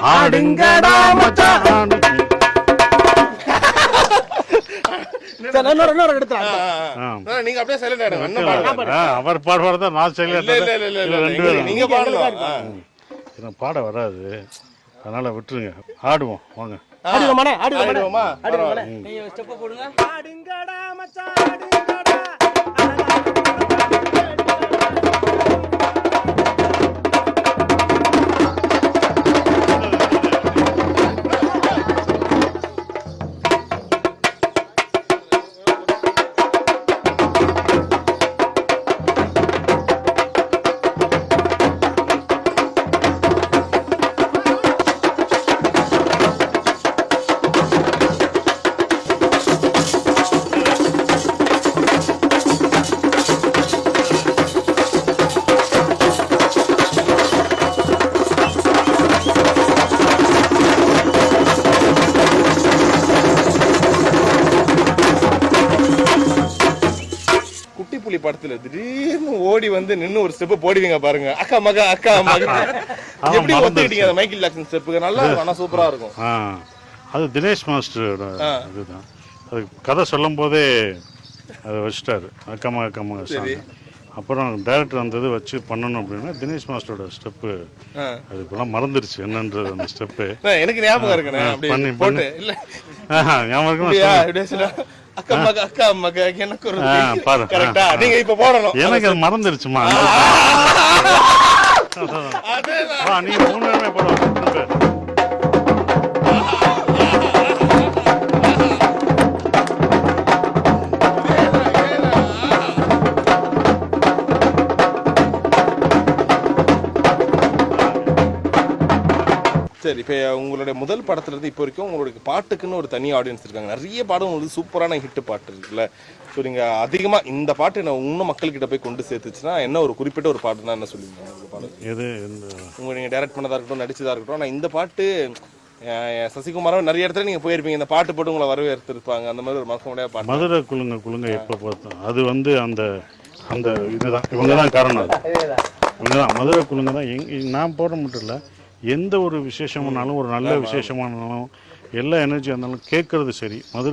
ஆடுங்கடா மச்சான். நீங்க அப்படியே சைலண்ட் ஆயிடுங்க. அவர் பாடுவார்தான் நான் இல்ல இல்ல இல்ல இல்ல ரெண்டு பேரும் நீங்க பாடலாம். எனக்கு பாட வராது, அதனால விட்டுருங்க. ஆடுவோம் வாங்க. ஆடுவோமா? புலி படத்துல திடீர்னு ஓடி வந்து நின்னு ஒரு ஸ்டெப் போடுவீங்க பாருங்க, அக்கா மகா அக்கா மகா. எப்படி ஒத்துக்கிட்டீங்க அந்த மைக்கேல் ஜாக்சன் ஸ்டெப்புக்கு? நல்லா இருக்கும், ஆனா சூப்பரா இருக்கும். அது தினேஷ் மாஸ்டரோட இதுதான். அது கதை சொல்லும் போதே அதை வச்சுட்டாரு, அக்கா மகா சாங். அப்புறம் டைரக்டர் வந்தது வச்சு பண்ணணும் அப்படின்னா தினேஷ் மாஸ்டரோட ஸ்டெப்பு அது இப்பெல்லாம் மறந்துருச்சு என்னன்றது. அந்த ஸ்டெப்பு எனக்கு ஞாபகம் இருக்கு, பண்ணி போட்டு இல்ல ஞாபகம் அக்கா மகா அக்கா மகா எனக்கு ஒரு பாரு கரெக்ட்டா நீங்க இப்ப போடணும். எனக்கு அது மறந்துருச்சுமா. நீ 3 நேரமே போடுவாங்க. சரி, இப்போ உங்களுடைய முதல் படத்துல இருந்து இப்போ வரைக்கும் உங்களுடைய பாட்டுக்குன்னு ஒரு தனி ஆடியன்ஸ் இருக்காங்க. நிறைய பாடம் உங்களுக்கு சூப்பரான ஹிட் பாட்டு இருக்குல்ல. ஸோ நீங்க அதிகமா இந்த பாட்டு என்ன இன்னும் மக்கள்கிட்ட போய் கொண்டு சேர்த்துச்சுன்னா என்ன ஒரு குறிப்பிட்ட ஒரு பாட்டுன்னா என்ன சொல்லுவீங்க? இந்த பாடல் எது நீங்க டைரக்ட் பண்ணதா இருக்கட்டும், நடிச்சதா இருக்கட்டும். ஆனால் இந்த பாட்டு சசிகுமாரும் நிறைய இடத்துல நீங்க போயிருப்பீங்க, இந்த பாட்டு போட்டு உங்களை வரவேற்றிருப்பாங்க. அந்த மாதிரி ஒரு மறக்க முடியாத பாட்டு மதுரை குழுங்க எப்போ பார்த்தோம் அது வந்து அந்த அந்த இதுதான், இவங்க தான் காரணம். அது இவங்க தான் மதுரை குழுங்க தான். நான் போட மட்டும் இல்லை, எந்த ஒரு விசேஷமானாலும் ஒரு நல்ல விசேஷமானாலும் எல்லா எனர்ஜியாக இருந்தாலும் கேட்கறது சரி. மதுரை